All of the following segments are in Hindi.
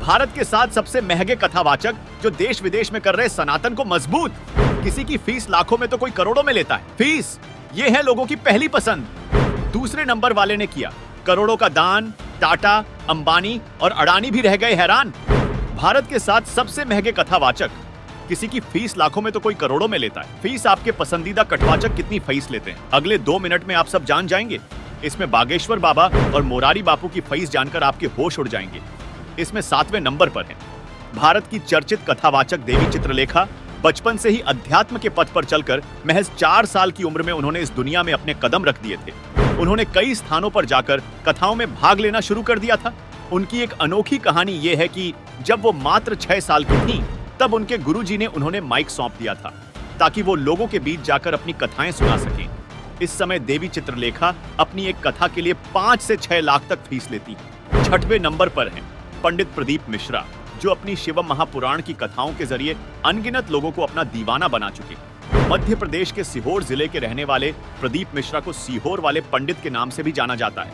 भारत के 7 सबसे महंगे कथावाचक जो देश विदेश में कर रहे सनातन को मजबूत। किसी की फीस लाखों में तो कोई करोड़ों में लेता है। फीस ये है लोगों की पहली पसंद। दूसरे नंबर वाले ने किया करोड़ों का दान। टाटा, अंबानी और अडानी भी रह गए हैरान। भारत के 7 सबसे महंगे कथावाचक, किसी की फीस लाखों में तो कोई करोड़ों में लेता है। फीस आपके पसंदीदा कथावाचक कितनी फीस लेते हैं, अगले 2 मिनट में आप सब जान जाएंगे। इसमें बागेश्वर बाबा और मोरारी बापू की फीस जानकर आपके होश उड़ जाएंगे। इसमें 7वें नंबर पर है भारत की चर्चित कथावाचक देवी चित्रलेखा। बचपन से ही अध्यात्म के पथ पर चलकर महज 4 साल की उम्र में उन्होंने इस दुनिया में अपने कदम रख दिए थे। उन्होंने कई स्थानों पर जाकर कथाओं में भाग लेना शुरू कर दिया था। उनकी एक अनोखी कहानी यह है कि जब वो मात्र 6 साल की थीं, तब उनके गुरुजी ने उन्होंने माइक सौंप दिया था ताकि वो लोगों के बीच जाकर अपनी कथाएं सुना सकें। इस समय देवी चित्रलेखा अपनी एक कथा के लिए 5 से 6 लाख तक फीस लेती है। 6वें नंबर पर हैं पंडित प्रदीप मिश्रा, जो अपनी शिवम महापुराण की कथाओं के जरिए अनगिनत लोगों को अपना दीवाना बना चुके हैं। मध्य प्रदेश के सीहोर जिले के रहने वाले प्रदीप मिश्रा को सीहोर वाले पंडित के नाम से भी जाना जाता है।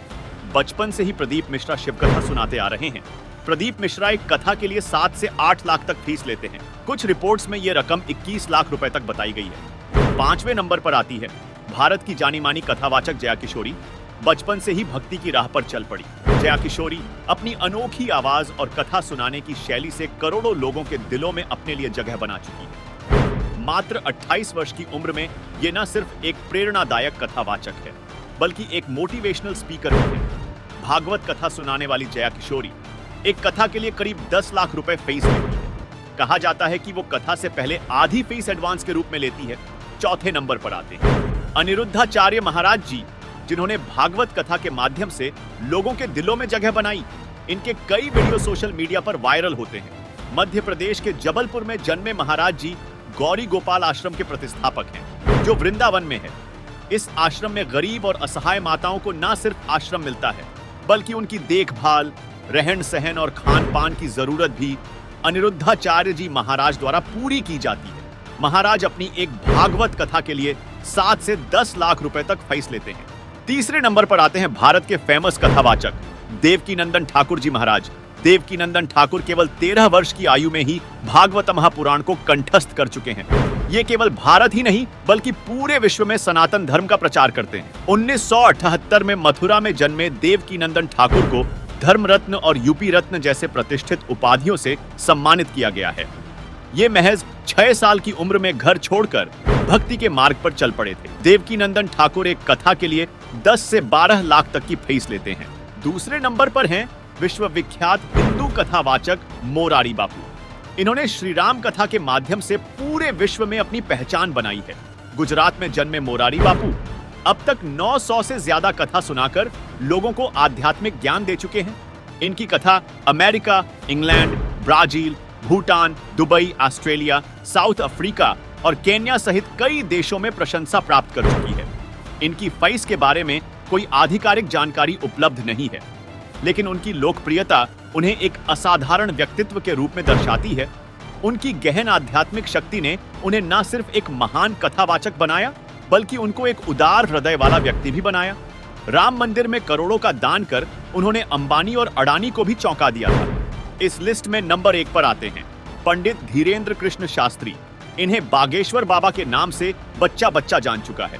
बचपन से ही प्रदीप मिश्रा शिवकथा सुनाते आ रहे हैं। प्रदीप मिश्रा एक कथा के लिए 7 से 8 लाख तक फीस लेते हैं। कुछ रिपोर्ट्स में यह रकम 21 लाख रुपए तक बताई गई है। 5वें नंबर पर आती है भारत की जानी मानी कथावाचक जया किशोरी। बचपन से ही भक्ति की राह पर चल पड़ी जया किशोरी अपनी अनोखी आवाज और कथा सुनाने की शैली से करोड़ों लोगों के दिलों में अपने लिए जगह बना चुकी है। मात्र 28 वर्ष की उम्र में ये न सिर्फ एक प्रेरणादायक कथावाचक है, बल्कि एक मोटिवेशनल स्पीकर भी है। भागवत कथा सुनाने वाली जया किशोरी एक कथा के लिए करीब 10 लाख रुपए फीस लेती है। कहा जाता है कि वो कथा से पहले आधी फीस एडवांस के रूप में लेती है। 4थे नंबर पर आते हैं अनिरुद्धाचार्य महाराज जी, जिन्होंने भागवत कथा के माध्यम से लोगों के दिलों में जगह बनाई। इनके कई वीडियो सोशल मीडिया पर वायरल होते हैं। मध्य प्रदेश के जबलपुर में जन्मे महाराज जी गौरी गोपाल आश्रम के प्रतिष्ठापक हैं, जो वृंदावन में है। इस आश्रम में गरीब और असहाय माताओं को न सिर्फ आश्रम मिलता है, बल्कि उनकी देखभाल, रहन सहन और खान पान की जरूरत भी अनिरुद्धाचार्य जी महाराज द्वारा पूरी की जाती है। महाराज अपनी एक भागवत कथा के लिए 7 से 10 लाख रुपए तक फीस लेते हैं। तीसरे नंबर पर आते हैं भारत के फेमस कथावाचक देवकीनंदन ठाकुर जी महाराज। देवकीनंदन ठाकुर केवल 13 वर्ष की आयु में ही भागवत महापुराण को कंठस्थ कर चुके हैं। ये केवल भारत ही नहीं, बल्कि पूरे विश्व में सनातन धर्म का प्रचार करते हैं। 1978 में मथुरा में जन्मे देवकीनंदन ठाकुर को धर्म रत्न और यूपी रत्न जैसे प्रतिष्ठित उपाधियों से सम्मानित किया गया है। ये महज 6 साल की उम्र में घर छोड़कर भक्ति के मार्ग पर चल पड़े थे। देवकीनंदन ठाकुर एक कथा के लिए 10 से 12 लाख तक की फीस लेते हैं। दूसरे नंबर पर हैं विश्वविख्यात हिंदू कथावाचक मोरारी बापू। इन्होंने श्री राम कथा के माध्यम से पूरे विश्व में अपनी पहचान बनाई है। गुजरात में जन्मे मोरारी बापू अब तक 900 से ज्यादा कथा सुनाकर लोगों को आध्यात्मिक ज्ञान दे चुके हैं। इनकी कथा America, England, Brazil, Bhutan, Dubai, Australia, south Africa और केन्या सहित कई देशों में प्रशंसा प्राप्त कर चुकी है। इनकी फीस के बारे में कोई आधिकारिक जानकारी उपलब्ध नहीं है, लेकिन उनकी लोकप्रियता उन्हें एक असाधारण व्यक्तित्व के रूप में दर्शाती है। उनकी गहन आध्यात्मिक शक्ति ने उन्हें न सिर्फ एक महान कथावाचक बनाया, बल्कि उनको एक उदार हृदय वाला व्यक्ति भी बनाया। राम मंदिर में करोड़ों का दान कर उन्होंने अंबानी और अडानी को भी चौंका दिया था। इस लिस्ट में नंबर 1 पर आते हैं पंडित धीरेन्द्र कृष्ण शास्त्री। इन्हें बागेश्वर बाबा के नाम से बच्चा बच्चा जान चुका है।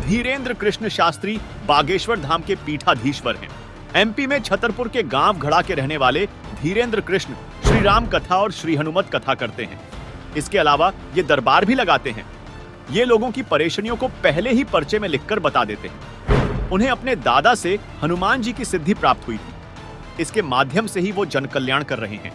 धीरेन्द्र कृष्ण शास्त्री बागेश्वर धाम के पीठाधीश्वर हैं। एमपी में छतरपुर के गांव घड़ा के रहने वाले धीरेन्द्र कृष्ण श्री राम कथा और श्री हनुमत कथा करते हैं। इसके अलावा ये दरबार भी लगाते हैं। ये लोगों की परेशानियों को पहले ही पर्चे में लिखकर बता देते हैं। उन्हें अपने दादा से हनुमान जी की सिद्धि प्राप्त हुई थी। इसके माध्यम से ही वो जन कल्याण कर रहे हैं।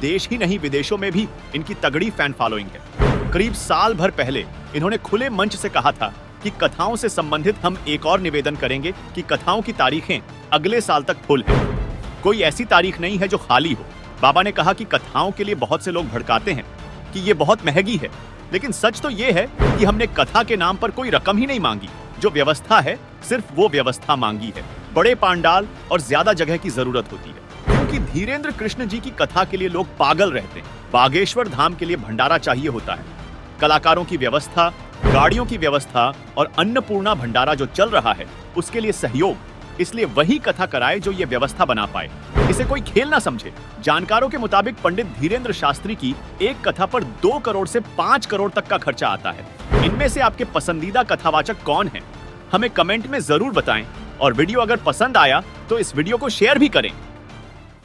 देश ही नहीं, विदेशों में भी इनकी तगड़ी फैन फॉलोइंग है। करीब साल भर पहले इन्होंने खुले मंच से कहा था कि कथाओं से संबंधित हम एक और निवेदन करेंगे कि कथाओं की तारीखें अगले साल तक फुल हैं। कोई ऐसी तारीख नहीं है जो खाली हो। बाबा ने कहा कि कथाओं के लिए बहुत से लोग भड़काते हैं कि ये बहुत महंगी है, लेकिन सच तो ये है कि हमने कथा के नाम पर कोई रकम ही नहीं मांगी। जो व्यवस्था है, सिर्फ वो व्यवस्था मांगी है। बड़े पांडाल और ज्यादा जगह की जरूरत होती है, क्योंकि धीरेन्द्र कृष्ण जी की कथा के लिए लोग पागल रहते हैं। बागेश्वर धाम के लिए भंडारा चाहिए होता है। कलाकारों की व्यवस्था, गाड़ियों की व्यवस्था और अन्नपूर्णा भंडारा जो चल रहा है, उसके लिए सहयोग इसलिए वही कथा कराए जो ये व्यवस्था बना पाए, इसे कोई खेल ना समझे। जानकारों के मुताबिक पंडित धीरेन्द्र शास्त्री की एक कथा पर 2 करोड़ से 5 करोड़ तक का खर्चा आता है। इनमें से आपके पसंदीदा कथावाचक कौन है? हमें कमेंट में जरूर बताएं और वीडियो अगर पसंद आया तो इस वीडियो को शेयर भी करें।